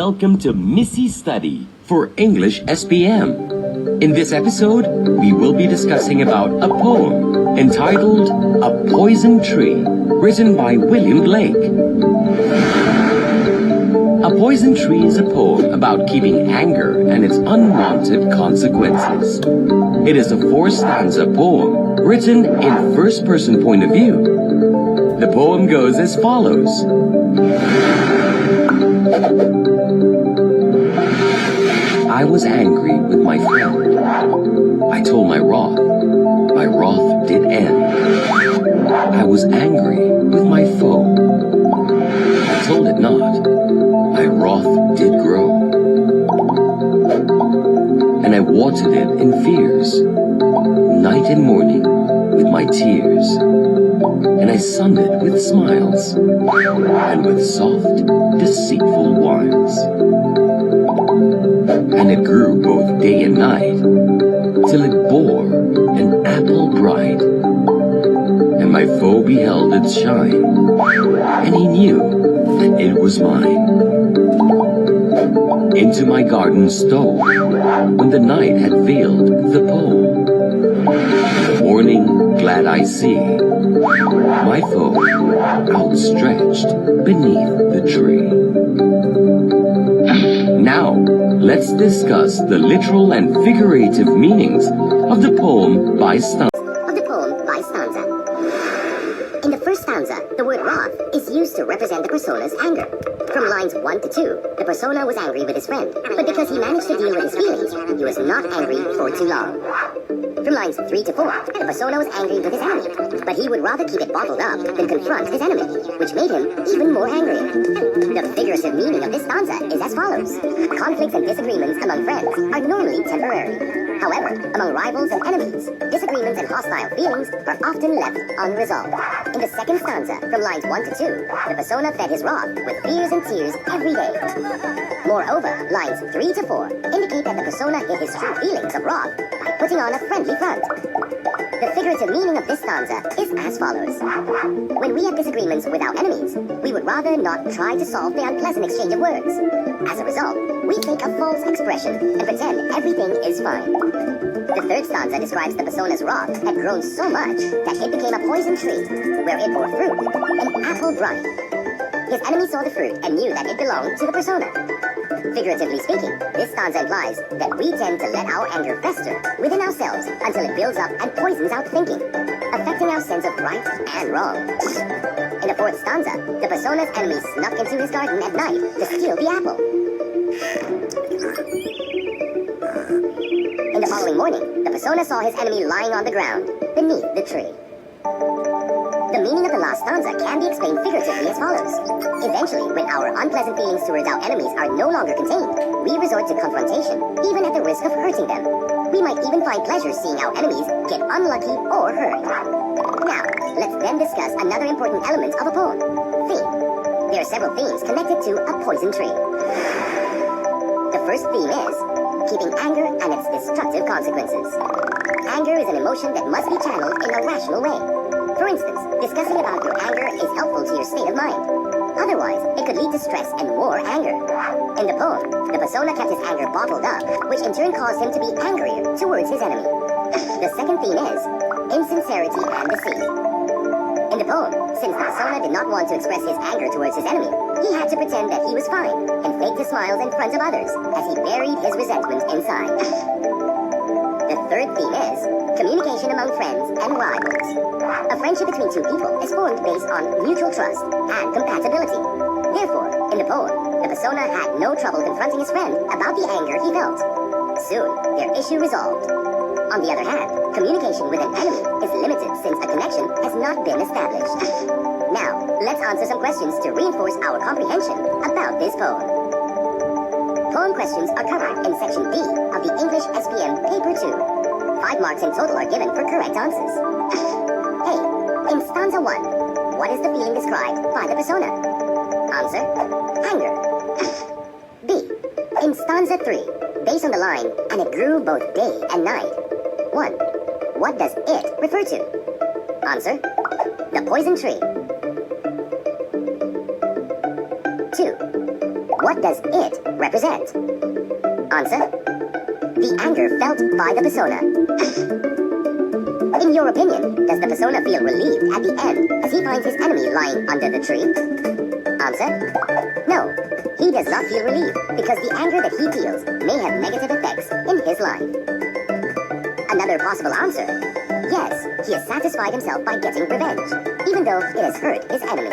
welcome to Missy Study for English SPM. In this episode, we will be discussing about a poem entitled A Poison Tree, written by William Blake. A Poison Tree is a poem about keeping anger and its unwanted consequences. It is a 4-stanza poem written in first-person point of view. The poem goes as follows. I was angry with my friend. I told my wrath did end. I was angry with my foe. I told it not, my wrath did grow. And I watered it in fears, night and morning with my tears. And I sunned it with smiles, and with soft, deceitful wiles. And it grew both day and night, till it bore an apple bright. And my foe beheld its shine, and he knew that it was mine. Into my garden stole, when the night had veiled the pole. In the morning glad I see my foe outstretched beneath the tree. Now, let's discuss the literal and figurative meanings of the poem by Stanza. In the first stanza, the word wrath is used to represent the persona's anger. From lines 1 to 2, the persona was angry with his friend, but because he managed to deal with his feelings, he was not angry for too long. From lines 3 to 4, the persona was angry with his enemy, but he would rather keep it bottled up than confront his enemy, which made him even more angry. The figurative meaning of this stanza is as follows. Conflicts and disagreements among friends are normally temporary. However, among rivals and enemies, disagreements and hostile feelings are often left unresolved. In the second stanza, from lines 1 to 2, the persona fed his wrath with fears and tears every day. Moreover, lines 3 to 4 indicate that the persona hid his true feelings of wrath by putting on a friendly front. The figurative meaning of this stanza is as follows. When we have disagreements with our enemies, we would rather not try to solve the unpleasant exchange of words. As a result, we take a false expression and pretend everything is fine. The third stanza describes the persona's wrath had grown so much that it became a poison tree, where it bore fruit, an apple bright. His enemy saw the fruit and knew that it belonged to the persona. Figuratively speaking, this stanza implies that we tend to let our anger fester within ourselves until it builds up and poisons out thinking, affecting our sense of right and wrong. In the fourth stanza, the persona's enemy snuck into his garden at night to steal the apple. In the following morning, the persona saw his enemy lying on the ground beneath the tree. The meaning of the last stanza can be explained figuratively as follows. Eventually, when our unpleasant feelings towards our enemies are no longer contained, we resort to confrontation, even at the risk of hurting them. We might even find pleasure seeing our enemies get unlucky or hurt. Now, let's then discuss another important element of a poem: theme. There are several themes connected to a poison tree. The first theme is keeping anger and its destructive consequences. Anger is an emotion that must be channeled in a rational way. For instance, discussing about your anger is helpful to your state of mind. Otherwise, it could lead to stress and more anger. In the poem, the persona kept his anger bottled up, which in turn caused him to be angrier towards his enemy. The second theme is insincerity and deceit. In the poem, since the persona did not want to express his anger towards his enemy, he had to pretend that he was fine and faked his smiles in front of others as he buried his resentment inside. The third theme is communication among friends and rivals. A friendship between two people is formed based on mutual trust and compatibility. Therefore, in the poem, the persona had no trouble confronting his friend about the anger he felt. Soon, their issue resolved. On the other hand, communication with an enemy is limited since a connection has not been established. Now, let's answer some questions to reinforce our comprehension about this poem. Poem questions are covered in section B of the English SPM Paper 2. 5 marks in total are given for correct answers. A. In stanza 1, what is the feeling described by the persona? Answer: anger. B. In stanza 3, based on the line, and it grew both day and night. 1. What does it refer to? Answer: the poison tree. 2. What does it represent? Answer: the anger felt by the persona. In your opinion, does the persona feel relieved at the end as he finds his enemy lying under the tree? Answer: no. He does not feel relieved because the anger that he feels may have negative effects in his life. Another possible answer: yes, he has satisfied himself by getting revenge, even though it has hurt his enemy.